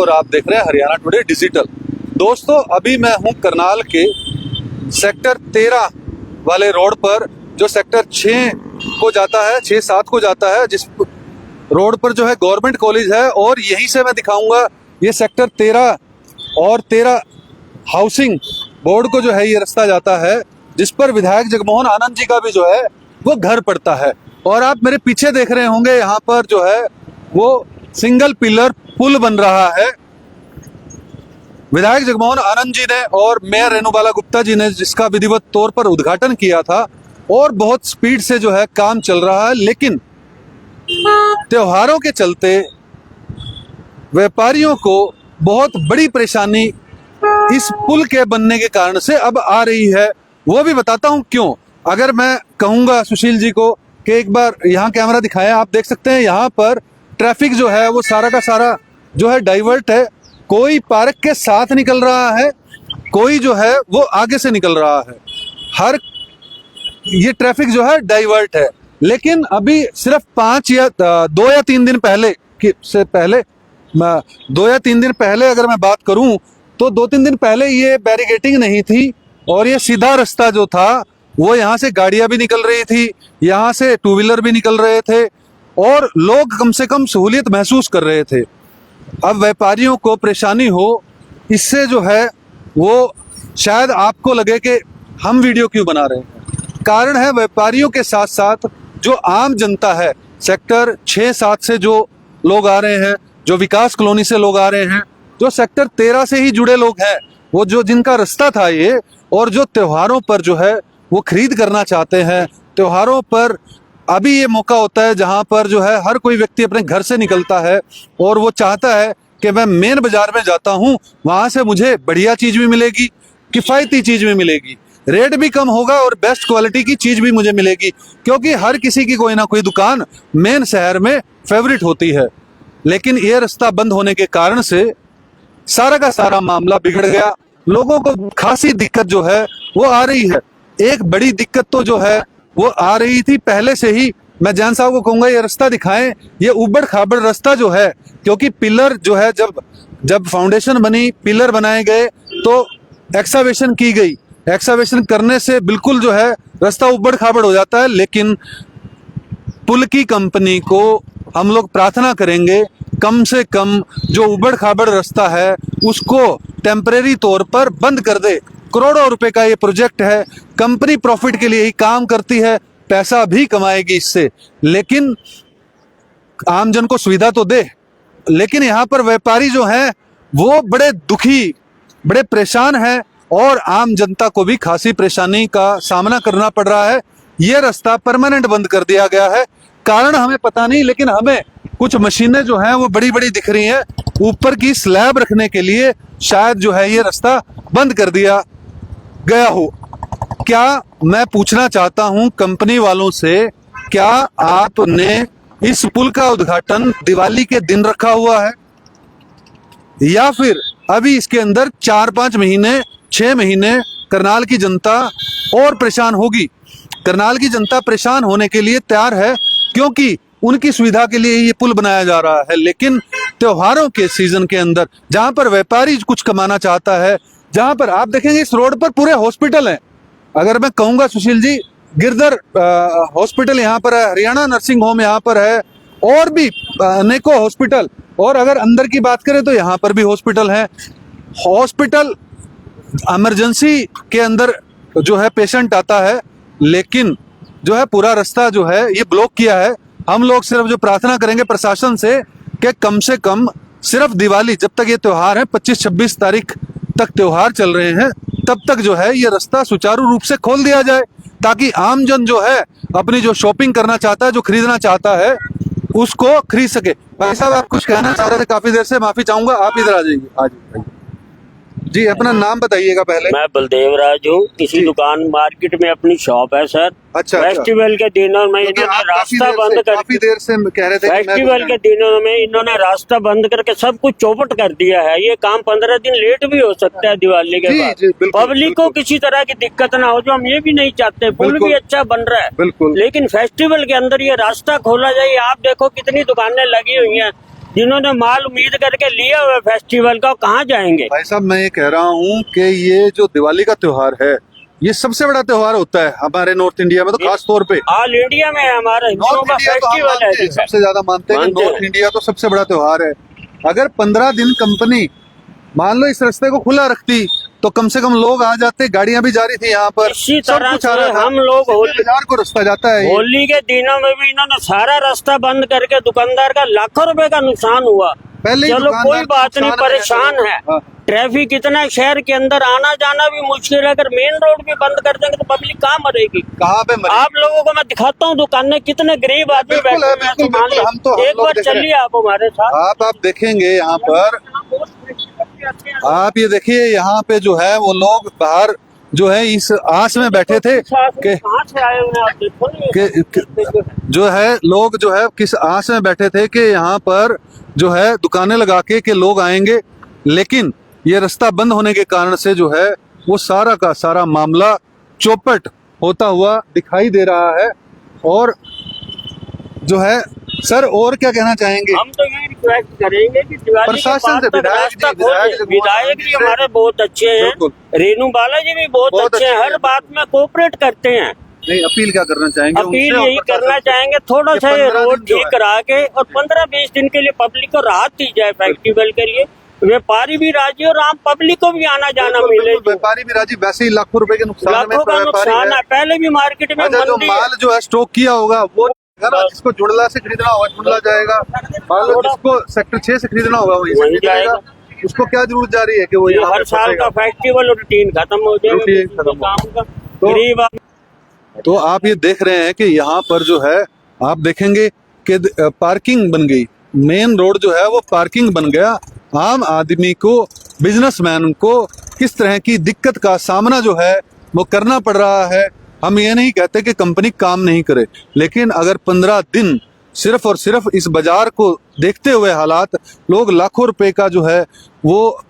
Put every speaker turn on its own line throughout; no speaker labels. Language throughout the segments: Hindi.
और आप देख रहे हैं हरियाणा टुडे डिजिटल। दोस्तों, अभी मैं हूं करनाल के सेक्टर 13 वाले रोड पर, जो सेक्टर 6 को जाता है, 6-7 को जाता है, जिस रोड पर जो है गवर्नमेंट कॉलेज है। और यहीं से मैं दिखाऊंगा ये सेक्टर 13 और 13 हाउसिंग बोर्ड को जो है ये रास्ता जाता है, जिस पर विधायक जगमोहन आनंद जी का भी जो है वो घर पड़ता है। और आप मेरे पीछे देख रहे होंगे, यहाँ पर जो है वो सिंगल पिलर पुल बन रहा है। विधायक जगमोहन आनंद जी ने और मेयर रेणुबाला गुप्ता जी ने जिसका विधिवत तौर पर उद्घाटन किया था, और बहुत स्पीड से जो है काम चल रहा है। लेकिन त्योहारों के चलते व्यापारियों को बहुत बड़ी परेशानी इस पुल के बनने के कारण से अब आ रही है। वो भी बताता हूं क्यों। अगर मैं कहूंगा सुशील जी को कि एक बार यहाँ कैमरा दिखाएं, आप देख सकते हैं यहाँ पर ट्रैफिक जो है वो सारा का सारा जो है डाइवर्ट है। कोई पार्क के साथ निकल रहा है, कोई जो है वो आगे से निकल रहा है। हर ये ट्रैफिक जो है डाइवर्ट है। लेकिन अभी सिर्फ 2 या 3 दिन पहले से पहले 2 या 3 दिन पहले अगर मैं बात करूं तो 2-3 दिन पहले ये बैरिकेटिंग नहीं थी, और ये सीधा रास्ता जो था वो यहाँ से गाड़ियां भी निकल रही थी, यहाँ से 2 व्हीलर भी निकल रहे थे, और लोग कम से कम सहूलियत महसूस कर रहे थे। अब व्यापारियों को परेशानी हो, इससे जो है वो शायद आपको लगे कि हम वीडियो क्यों बना रहे हैं। कारण है व्यापारियों के साथ साथ जो आम जनता है, सेक्टर 6-7 से जो लोग आ रहे हैं, जो विकास कॉलोनी से लोग आ रहे हैं, जो सेक्टर 13 से ही जुड़े लोग हैं, वो जो जिनका रास्ता था ये, और जो त्योहारों पर जो है वो खरीद करना चाहते हैं। त्योहारों पर अभी ये मौका होता है जहां पर जो है हर कोई व्यक्ति अपने घर से निकलता है और वो चाहता है कि मैं मेन बाजार में जाता हूं, वहां से मुझे बढ़िया चीज भी मिलेगी, किफायती चीज भी मिलेगी, रेट भी कम होगा और बेस्ट क्वालिटी की चीज भी मुझे मिलेगी। क्योंकि हर किसी की कोई ना कोई दुकान मेन शहर में फेवरेट होती है। लेकिन ये रास्ता बंद होने के कारण से सारा का सारा मामला बिगड़ गया। लोगों को खासी दिक्कत जो है वो आ रही है। एक बड़ी दिक्कत तो जो है वो आ रही थी पहले से ही। मैं जैन साहब को कहूंगा ये रास्ता दिखाएं, ये उबड़ खाबड़ रास्ता जो है, क्योंकि पिलर जो है जब फाउंडेशन बनी, पिलर बनाए गए तो एक्सावेशन की गई। एक्सावेशन करने से बिल्कुल जो है रास्ता उबड़ खाबड़ हो जाता है। लेकिन पुल की कंपनी को हम लोग प्रार्थना करेंगे कम से कम जो उबड़ खाबड़ रास्ता है उसको टेम्परेरी तौर पर बंद कर दे। करोड़ों रुपए का ये प्रोजेक्ट है, कंपनी प्रॉफिट के लिए ही काम करती है, पैसा भी कमाएगी इससे, लेकिन आमजन को सुविधा तो दे। लेकिन यहाँ पर व्यापारी जो हैं वो बड़े दुखी, बड़े परेशान हैं, और आम जनता को भी खासी परेशानी का सामना करना पड़ रहा है। ये रास्ता परमानेंट बंद कर दिया गया है। कारण हमें पता नहीं, लेकिन हमें कुछ मशीनें जो हैं वो बड़ी बड़ी दिख रही हैं, ऊपर की स्लैब रखने के लिए शायद जो है ये रास्ता बंद कर दिया गया हो। क्या मैं पूछना चाहता हूं कंपनी वालों से, क्या आपने इस पुल का उद्घाटन दिवाली के दिन रखा हुआ है, या फिर अभी इसके अंदर 4-5 महीने 6 महीने करनाल की जनता और परेशान होगी। करनाल की जनता परेशान होने के लिए तैयार है, क्योंकि उनकी सुविधा के लिए ये पुल बनाया जा रहा है। लेकिन त्योहारों के सीजन के अंदर जहां पर व्यापारी कुछ कमाना चाहता है, जहां पर आप देखेंगे इस रोड पर पूरे हॉस्पिटल हैं। अगर मैं कहूंगा सुशील जी, गिरधर हॉस्पिटल यहाँ पर है, हरियाणा नर्सिंग होम यहाँ पर है, और भी अनेकों हॉस्पिटल। और अगर अंदर की बात करें तो यहाँ पर भी हॉस्पिटल है। हॉस्पिटल इमरजेंसी के अंदर जो है पेशेंट आता है, लेकिन जो है पूरा रास्ता जो है ये ब्लॉक किया है। हम लोग सिर्फ जो प्रार्थना करेंगे प्रशासन से कि कम से कम सिर्फ दिवाली, जब तक ये त्योहार है, 25-26 तारीख तक त्योहार चल रहे हैं, तब तक जो है ये रास्ता सुचारू रूप से खोल दिया जाए, ताकि आमजन जो है अपनी जो शॉपिंग करना चाहता है, जो खरीदना चाहता है, उसको खरीद सके। भाई साहब, आप कुछ कहना चाह रहे थे काफी देर से, माफी चाहूंगा, आप इधर आ जाइए। आ जाइए जी, अपना नाम बताइएगा पहले।
मैं बलदेव राज हूँ। इसी दुकान मार्केट में अपनी शॉप है सर।
अच्छा,
फेस्टिवल के दिनों में इन्होंने रास्ता बंद कर,
काफी देर से कह रहे थे
फेस्टिवल के दिनों में इन्होंने रास्ता बंद करके सब कुछ चौपट कर दिया है। ये काम 15 दिन लेट भी हो सकता है दिवाली के बाद। पब्लिक को किसी तरह की दिक्कत ना हो, जो हम ये भी नहीं चाहते। पुल भी अच्छा बन रहा है, लेकिन फेस्टिवल के अंदर ये रास्ता खोला जाए। आप देखो कितनी दुकानें लगी हुई हैं, जिन्होंने माल उम्मीद करके लिया हुआ फेस्टिवल का, कहाँ जाएंगे?
भाई साहब मैं ये कह रहा हूँ कि ये जो दिवाली का त्योहार है ये सबसे बड़ा त्योहार होता है हमारे नॉर्थ इंडिया में, तो खास तौर पे
ऑल इंडिया में हमारा हिंदुओं
नॉर्थ
का
इंडिया तो हम
फेस्टिवल
मानते हैं,
है।
सबसे ज्यादा मानते हैं कि
मानते
नॉर्थ
हैं।
इंडिया तो सबसे बड़ा त्योहार है। अगर 15 दिन कंपनी मान लो इस रास्ते को खुला रखती तो कम से कम लोग आ जाते, गाड़ियां भी जा रही थी यहाँ पर,
इसी
सब
तरह
कुछ आ
से
रहा था।
हम लोग होली
बाजार को रास्ता जाता है ये।
होली के दिनों में भी इन्होंने सारा रास्ता बंद करके दुकानदार का लाखों रुपए का नुकसान हुआ।
पहले ही
चलो
दुकानदार
कोई
को
बात नहीं,
नुकसान
परेशान है।
हाँ।
ट्रैफिक इतना शहर के अंदर, आना जाना भी मुश्किल है। अगर मेन रोड भी बंद कर देंगे तो पब्लिक कहाँ मरेगी?
कहाँ पे मरे?
आप लोगों को मैं दिखाता हूँ दुकानें, कितने गरीब आदमी
बिल्कुल
बैठे
है,
हुए हैं।
बिल्कुल,
सामान
बिल्कुल, हम तो- हम
एक
लोग
बार
देख रहे हैं।
चलिए आप हमारे साथ।
आप देखेंगे यहाँ पर, आप ये देखिए यहाँ पे जो है वो लोग बाहर जो है इस आस में बैठे थे कि
कहाँ से आए हुए हैं आप देखो ना।
जो है लोग जो है किस आस में बैठे थे कि यहाँ पर जो है दुकानें लगा के लोग आएंगे, लेकिन ये रास्ता बंद होने के कारण से जो है वो सारा का सारा मामला चौपट होता हुआ दिखाई दे रहा है। और जो है सर और क्या कहना चाहेंगे?
हम तो यही रिक्वेस्ट करेंगे कि दिवाली के
प्रशासन
बाद
से,
तक
विधायक
रास्ता
जी, विधायक
खोलें।
जी,
विधायक भी हमारे बहुत अच्छे हैं,
बिल्कुल।
रेणु बालाजी भी बहुत
बहुत
अच्छे हैं,
अच्छे
हर
हैं।
बात में कोऑपरेट करते हैं।
नहीं, अपील क्या करना चाहेंगे?
अपील
उनसे और
यही
प्रशासन
करना
से?
चाहेंगे, थोड़ा
ये
सा ये
15
रोड
दिन जो
ठीक
है।
करा के और 15-20 दिन के लिए पब्लिक को राहत दी जाए फेस्टिवल के लिए। व्यापारी भी राजी और आम पब्लिक को भी आना जाना
बिल्कुल,
मिले।
बिल्कुल, व्यापारी भी राजी, वैसे ही लाखों रुपए के नुकसान में
लाखों का
व्यापारी
नुकसान
है।
है। पहले भी मार्केट में
अच्छा, जो
मंदी
माल जो है स्टॉक किया होगा वो जिसको जुड़ला से खरीदना होगा जुड़ला जाएगा, मान लो जिसको सेक्टर 6 से खरीदना होगा वहीं से
वहीं
खरीद लेगा। उसको क्या जरूरत जा रही है कि वो
ये
यहाँ
हर
पे
साल का
फंसेगा?
फेस्टिवल रूटीन खत्म हो जाएगा।
रूटीन खत्म हो
काम का
तो-
गरीब
तो आप ये देख रहे हैं कि यहाँ पर जो है आप देखेंगे कि पार्किंग बन गई, मेन रोड जो है वो पार्किंग बन गया। आम आदमी को, बिजनेसमैन को किस तरह की दिक्कत का सामना जो है वो करना पड़ रहा है। हम ये नहीं कहते कि कंपनी काम नहीं करे, लेकिन अगर 15 दिन सिर्फ और सिर्फ इस बाजार को देखते हुए हालात, लोग लाखों रुपए का जो है वो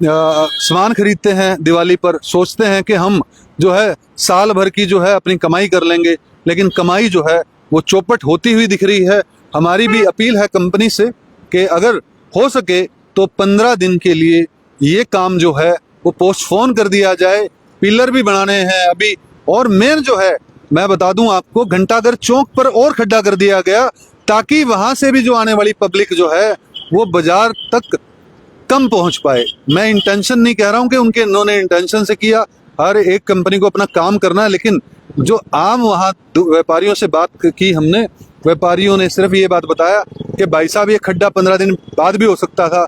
सामान खरीदते हैं दिवाली पर, सोचते हैं कि हम जो है साल भर की जो है अपनी कमाई कर लेंगे, लेकिन कमाई जो है वो चौपट होती हुई दिख रही है। हमारी भी अपील है कंपनी से कि अगर हो सके तो 15 दिन के लिए ये काम जो है वो पोस्टपोन कर दिया जाए। पिलर भी बनाने हैं अभी, और मेन जो है मैं बता दूं आपको, घंटाघर चौक पर और खड्डा कर दिया गया ताकि वहां से भी जो आने वाली पब्लिक जो है वो बाजार तक कम पहुंच पाए। मैं इंटेंशन नहीं कह रहा हूं कि उनके इन्होंने इंटेंशन से किया, हर एक कंपनी को अपना काम करना है, लेकिन जो आम वहां व्यापारियों से बात की हमने, व्यापारियों ने सिर्फ ये बात बताया कि भाई साहब ये खड्डा 15 दिन बाद भी हो सकता था,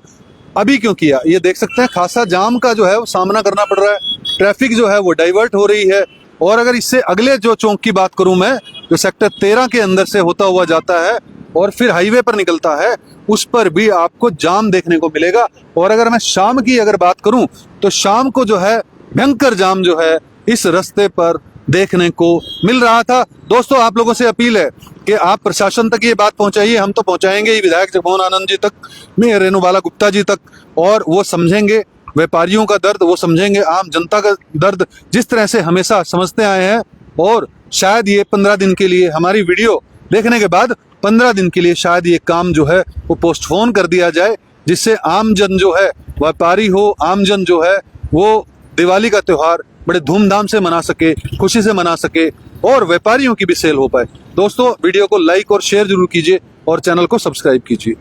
अभी क्यों किया? ये देख सकते हैं खासा जाम का जो है वो सामना करना पड़ रहा है, ट्रैफिक जो है वो डाइवर्ट हो रही है। और अगर इससे अगले जो चौक की बात करूं मैं, जो सेक्टर 13 के अंदर से होता हुआ जाता है और फिर हाईवे पर निकलता है, उस पर भी आपको जाम देखने को मिलेगा। और अगर मैं शाम की अगर बात करूं तो शाम को जो है भयंकर जाम जो है इस रास्ते पर देखने को मिल रहा था। दोस्तों आप लोगों से अपील है कि आप प्रशासन तक ये बात पहुंचाइए, हम तो पहुंचाएंगे ही, विधायक जगमोहन आनंद जी तक, मैं रेणु बाला गुप्ता जी तक, और वो समझेंगे व्यापारियों का दर्द, वो समझेंगे आम जनता का दर्द, जिस तरह से हमेशा समझते आए हैं। और शायद ये 15 दिन के लिए, हमारी वीडियो देखने के बाद 15 दिन के लिए शायद ये काम जो है वो पोस्टपोन कर दिया जाए, जिससे आम जन जो है, व्यापारी हो, आम जन जो है वो दिवाली का त्योहार बड़े धूमधाम से मना सके, खुशी से मना सके, और व्यापारियों की भी सेल हो पाए। दोस्तों वीडियो को लाइक और शेयर जरूर कीजिए और चैनल को सब्सक्राइब कीजिए।